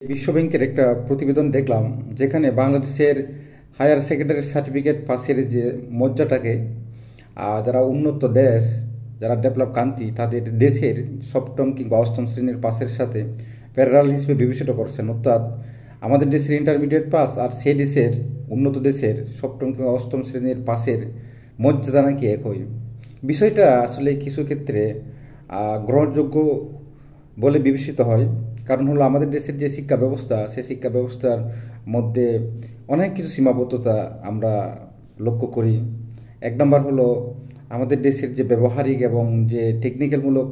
বিশ্ব ব্যাংকের একটা প্রতিবেদন দেখলাম, যেখানে বাংলাদেশের হায়ার সেকেন্ডারি সার্টিফিকেট পাসের যে মজ্জাটাকে যারা উন্নত দেশ, যারা ডেভেলপ কান্ট্রি, তাদের দেশের সপ্তম কিংবা অষ্টম শ্রেণীর পাসের সাথে প্যারালাল হিসেবে বিবেচিত করছেন। অর্থাৎ আমাদের দেশের ইন্টারমিডিয়েট পাস আর সেই দেশের উন্নত দেশের সপ্তম কিংবা অষ্টম শ্রেণীর পাসের মর্যাদা নাকি একই। বিষয়টা আসলে কিছু ক্ষেত্রে গ্রহণযোগ্য বলে বিবেচিত হয়। কারণ হলো, আমাদের দেশের যে শিক্ষা ব্যবস্থা, সেই শিক্ষা ব্যবস্থার মধ্যে অনেক কিছু সীমাবদ্ধতা আমরা লক্ষ্য করি। এক নম্বর হলো, আমাদের দেশের যে ব্যবহারিক এবং যে টেকনিক্যালমূলক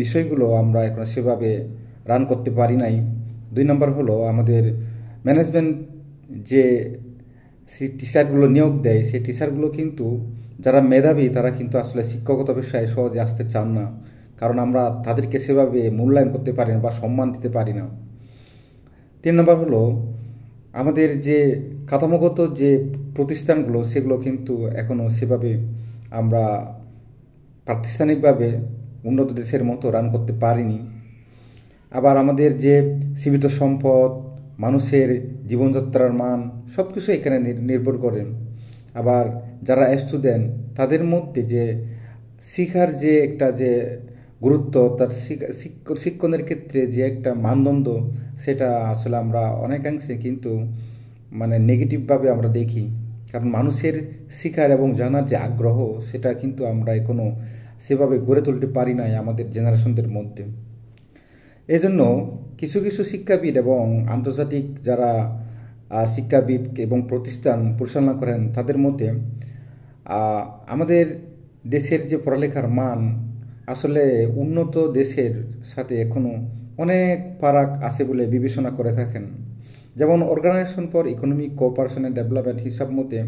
বিষয়গুলো আমরা এখন সেভাবে রান করতে পারি নাই। দুই নম্বর হলো, আমাদের ম্যানেজমেন্ট যে টিচারগুলো নিয়োগ দেয়, সেই টিচারগুলো কিন্তু যারা মেধাবী, তারা কিন্তু আসলে শিক্ষকতা পেশায় সহজে আসতে চান না, কারণ আমরা তাদেরকে সেভাবে মূল্যায়ন করতে পারি না বা সম্মান দিতে পারি না। তিন নম্বর হলো, আমাদের যে কাঠামোগত যে প্রতিষ্ঠানগুলো, সেগুলো কিন্তু এখনও সেভাবে আমরা প্রাতিষ্ঠানিকভাবে উন্নত দেশের মতো রান করতে পারিনি। আবার আমাদের যে সীমিত সম্পদ, মানুষের জীবনযাত্রার মান, সব কিছু এখানে নির্ভর করে। আবার যারা স্টুডেন্ট, তাদের মধ্যে যে শিক্ষার যে একটা যে গুরুত্ব, তার শিক্ষণের ক্ষেত্রে যে একটা মানদণ্ড, সেটা আসলে আমরা অনেকাংশে কিন্তু নেগেটিভভাবে আমরা দেখি। কারণ মানুষের শিখার এবং জানার যে আগ্রহ, সেটা কিন্তু আমরা এখনও সেভাবে গড়ে তুলতে পারি নাই আমাদের জেনারেশনদের মধ্যে। এজন্য কিছু কিছু শিক্ষাবিদ এবং আন্তর্জাতিক যারা শিক্ষাবিদ এবং প্রতিষ্ঠান পরিচালনা করেন, তাদের মধ্যে আমাদের দেশের যে পড়ালেখার মান আসলে উন্নত দেশের সাথে এখনও অনেক ফারাক আছে বলে বিবেচনা করে থাকেন। যেমন Organisation for Economic Cooperation and Development হিসাব মতে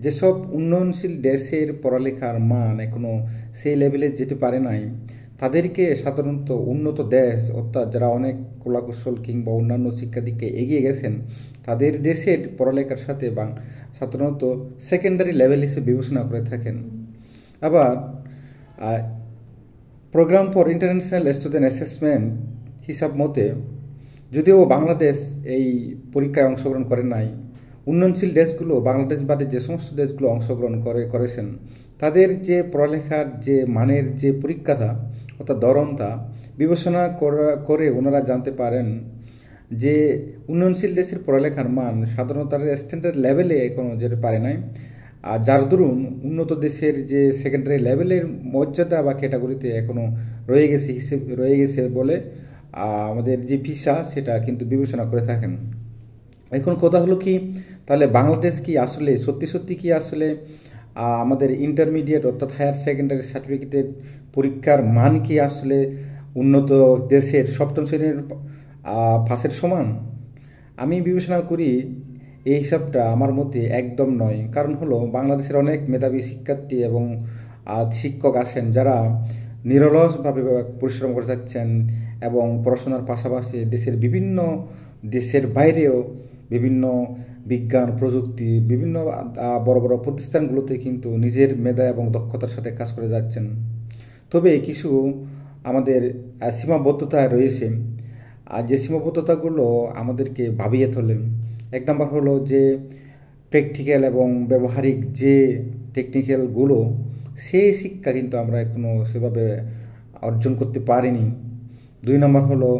যেসব উন্নয়নশীল দেশের পড়ালেখার মান এখনও সেই লেভেলে যেতে পারে নাই, তাদেরকে সাধারণত উন্নত দেশ, অর্থাৎ যারা অনেক কলাকৌশল কিংবা অন্যান্য শিক্ষা দিকে এগিয়ে গেছেন, তাদের দেশের পড়ালেখার সাথে সাধারণত সেকেন্ডারি লেভেল হিসেবে বিবেচনা করে থাকেন। আবার Programme for International Student Assessment হিসাব মতে, যদিও বাংলাদেশ এই পরীক্ষায় অংশগ্রহণ করে নাই, উন্নয়নশীল দেশগুলো বাংলাদেশ বাদে যে সমস্ত দেশগুলো অংশগ্রহণ করেছেন, তাদের যে পড়ালেখার যে মানের যে পরীক্ষাটা, অর্থাৎ ধরনটা বিবেচনা করে ওনারা জানতে পারেন যে উন্নয়নশীল দেশের পড়ালেখার মান সাধারণত তাদের স্ট্যান্ডার্ড লেভেলে এখনও যেতে পারে নাই। আর যার দরুন উন্নত দেশের যে সেকেন্ডারি লেভেলের মর্যাদা বা ক্যাটাগরিতে এখনও রয়ে গেছে বলে আমাদের যে ভিসা, সেটা কিন্তু বিবেচনা করে থাকেন। এখন কথা হলো কি, তাহলে বাংলাদেশ কি আসলে সত্যি কি আসলে আমাদের ইন্টারমিডিয়েট অর্থাৎ হায়ার সেকেন্ডারি সার্টিফিকেটের পরীক্ষার মান কি আসলে উন্নত দেশের সপ্তম শ্রেণীর পাসের সমান? আমি বিবেচনা করি এই হিসাবটা আমার মতে একদম নয়। কারণ হলো, বাংলাদেশের অনেক মেধাবী শিক্ষার্থী এবং শিক্ষক আছেন, যারা নিরলসভাবে পরিশ্রম করে যাচ্ছেন এবং পড়াশোনার পাশাপাশি দেশের বাইরেও বিভিন্ন বিজ্ঞান, প্রযুক্তি, বিভিন্ন বড় বড় প্রতিষ্ঠানগুলোতে কিন্তু নিজের মেধা এবং দক্ষতার সাথে কাজ করে যাচ্ছেন। তবে কিছু আমাদের সীমাবদ্ধতা রয়েছে, আর যে সীমাবদ্ধতাগুলো আমাদেরকে ভাবিয়ে তোলে। এক নম্বর হলো যে প্র্যাকটিক্যাল এবং ব্যবহারিক যে টেকনিক্যালগুলো, সেই শিক্ষা কিন্তু আমরা এখনও সেভাবে অর্জন করতে পারিনি। দুই নম্বর হলো,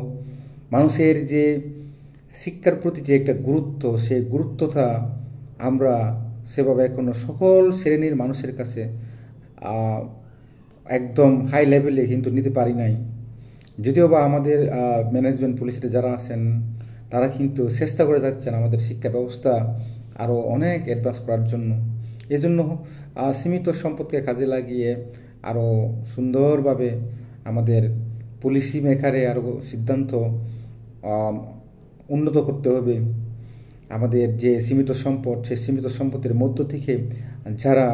মানুষের যে শিক্ষার প্রতি যে একটা গুরুত্ব, সেই গুরুত্বটা আমরা সেভাবে এখনও সকল শ্রেণীর মানুষের কাছে একদম হাই লেভেলে কিন্তু নিতে পারি নাই। যদিও বা আমাদের ম্যানেজমেন্ট পলিসিতে যারা আছেন, তারা কিন্তু চেষ্টা করে যাচ্ছেন আমাদের শিক্ষা ব্যবস্থা আরও অনেক অ্যাডভান্স করার জন্য। এজন্য সীমিত সম্পদকে কাজে লাগিয়ে আরও সুন্দরভাবে আমাদের পলিসি মেকারে আরও সিদ্ধান্ত উন্নত করতে হবে। আমাদের যে সীমিত সম্পদ, সেই সীমিত সম্পদের মধ্য থেকে যারা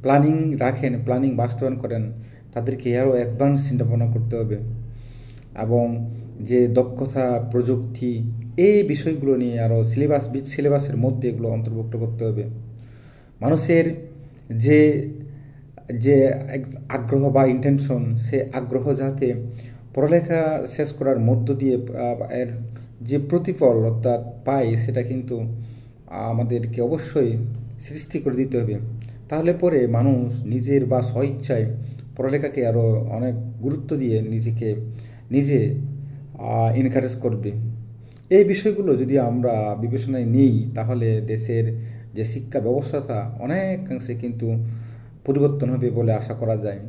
প্ল্যানিং রাখেন, প্ল্যানিং বাস্তবায়ন করেন, তাদেরকে আরও অ্যাডভান্স চিন্তাভাবনা করতে হবে এবং যে দক্ষতা, প্রযুক্তি, এই বিষয়গুলো নিয়ে আরও সিলেবাসের মধ্যে এগুলো অন্তর্ভুক্ত করতে হবে। মানুষের যে যে আগ্রহ বা ইন্টেনশন, সে আগ্রহ যাতে পড়ালেখা শেষ করার মধ্য দিয়ে এর যে প্রতিফল অর্থাৎ পাই সেটা কিন্তু আমাদেরকে অবশ্যই সৃষ্টি করে দিতে হবে। তাহলে পরে মানুষ নিজের বা স্বইচ্ছায় পড়ালেখাকে আরও অনেক গুরুত্ব দিয়ে নিজে এনকারেজ করবে। এই বিষয়গুলো যদি আমরা বিবেচনায় নিই তাহলে দেশের যে শিক্ষা ব্যবস্থাটা অনেকাংশে কিন্তু পরিবর্তন হবে বলে আশা করা যায়।